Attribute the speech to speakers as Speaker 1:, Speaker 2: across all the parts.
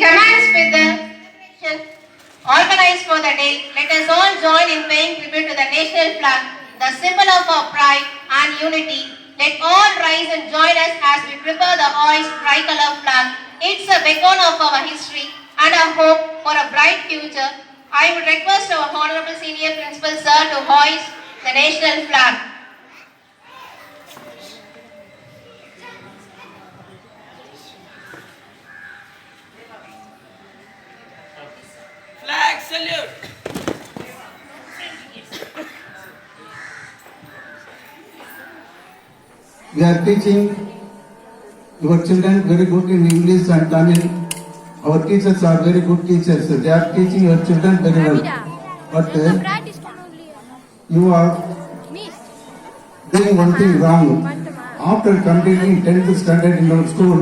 Speaker 1: commence with the celebration organized for the day. Let us all join in paying tribute to the national flag, the symbol of our pride and unity. Let all rise and join us as we prepare the hoist tricolor flag. It's a beacon of our history and a hope for a bright future. I would request our Honorable Senior Principal Sir to hoist the national flag.
Speaker 2: Flag salute.
Speaker 3: We are teaching your children very good in English and Tamil. Our teachers are very good teachers. They are teaching your children very well. But you are doing one thing wrong. After completing 10th standard in our school,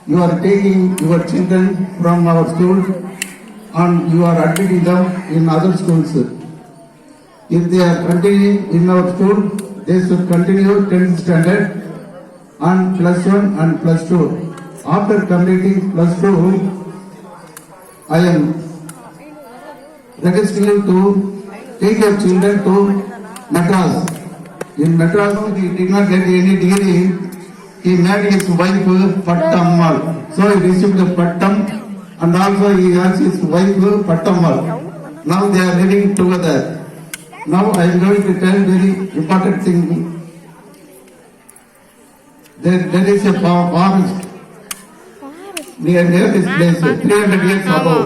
Speaker 3: you are taking your children from our school and you are admitting them in other schools. If they are continuing in our school, they should continue 10th standard and +1 and +2. After completing +2, I am requesting you to take your children to Madras. In Madras, he did not get any degree. He married his wife Pattammal. So he received the Pattam and also he has his wife Pattammal. Now they are living together. Now I am going to tell very important thing. There is a forest near this place, 300 years ago.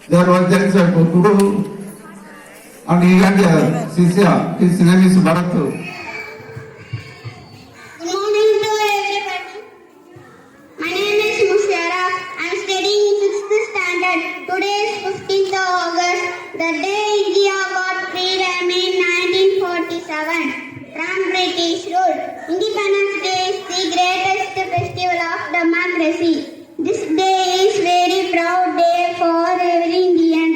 Speaker 3: There is a guru and he had a Sisya. His name is Bharat.
Speaker 4: Good morning to everybody. My name is Musharraf. I am studying in 6th standard. Today is 15th of August, the day India got freedom in 1947 from British rule. Independence Day is the greatest festival of democracy. This day is very proud day for every Indian.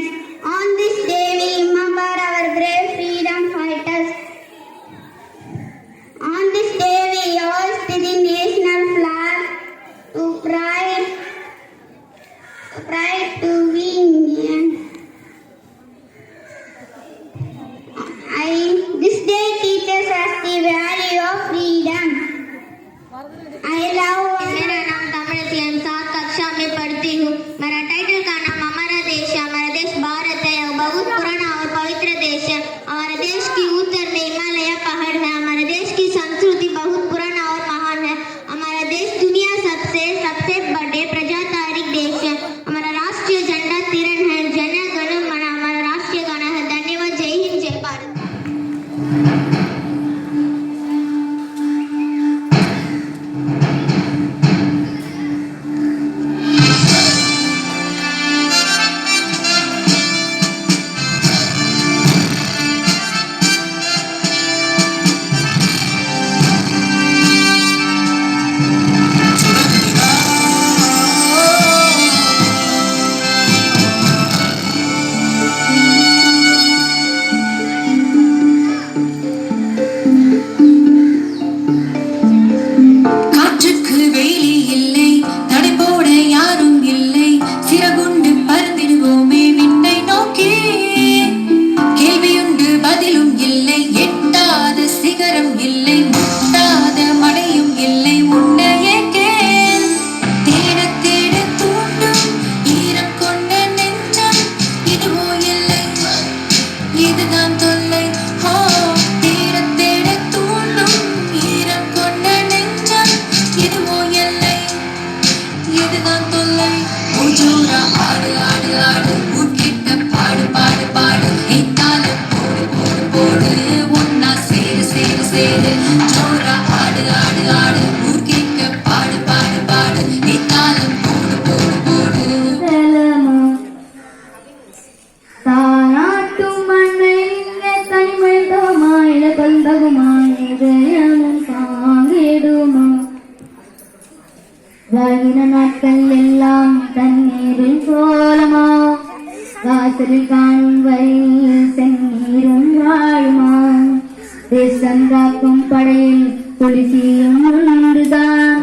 Speaker 4: On this day we remember our brave freedom fighters. On this day we hoist the national flag to pride to be Indian. This day teaches us the value of freedom. I love मेरा नाम तामरती है, 7 कक्षा में पढ़ती हूँ. मेरा title का नाम हमारा देश है. हमारा देश भारत है. यह बहुत पुराना और पवित्र देश है. हमारे देश की उत्तर में हिमालय पहाड़ है. हमारे देश की संस्कृति बहुत पुराना और महान है. हमारा देश दुनिया सबसे बड़े प्रजातांत्रिक देश है. हमारा राष्ट्रीय झंडा तिरंगा है. जन गण मन हमारा राष्ट्रीय गाना है. धन्यवाद. जय हिंद, जय भारत. வாழ்கிற நாட்கள் எல்லாம் தண்ணீரில் சோழமா, வாசலில் காணும் வரை செந்நீரும் வாழுமா. தேசம் காக்கும் படையில் துளசியும் உண்டுதான்,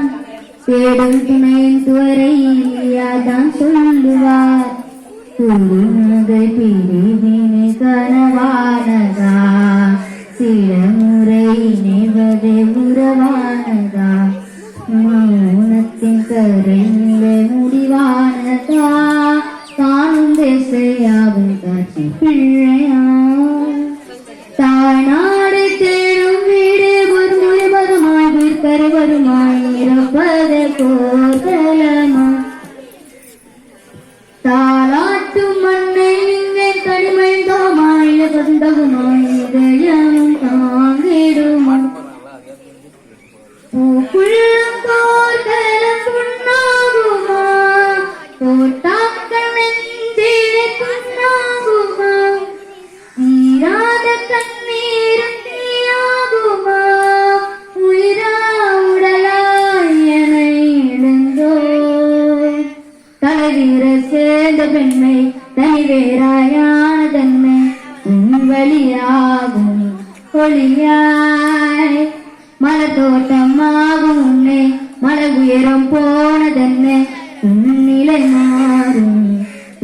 Speaker 2: தேடும் துணையின் துவரை யாதான் சொல்லுவார் துருமுகை பிரிவினை கனவானதா சில முறை நினைவதே உறவானதா மௌனத்தின் கரையிலே முடிவானதா காணும் தேசையாவும் காட்சி பிள்ளையா தானாடு தேடும் வீடு ஒரு முறை வருமாய் வீர்க்கரை வருமாய் இறப்பது போதலமா தாளாட்டும் மண்ணை இங்கே தனிமை தோமாயில பந்தகுமாய் இதயமும் தாங்கிடுமா பூக்குள்ளம் போதலம் புண்ணாகுமா போட்டாக்கள் நெஞ்சிலே புண்ணாகுமா நீராத கண்ணீரும் நீயாகுமா உயிரா உடலாய் என இழந்தோ தலைவீர சேர்ந்த பெண்மை தனிவேராயான தன்மை உன் வழியாகும் ஒளியாய் மலர் தோட்டமாகும் உன்னை மலர் உயரம் போனதென்ன உன் நிலை மாறும்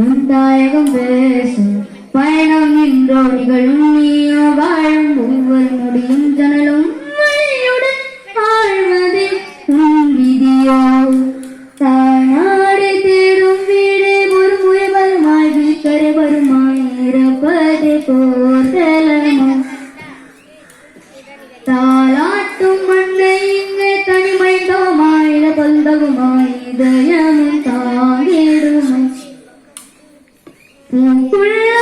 Speaker 2: உன் தாயகம் பேசும் பயணம் என்றோ நிகழும் நீயோ வாழும் ஒவ்வொரு நொடியும் ஜனலும் வழியுடன் வாழ்வதே உன் விதியோ தானாடு தேடும் வீடு ஒரு முறை வருமாய் வீக்கரை வருமாய் இறப்பது போர்தலமோ தாளாட்டும் மண்ணை இங்கே தனிமை தோமாயில பந்தகுமாய் இதயமும் தாங்கிடுமா பூக்குள்ள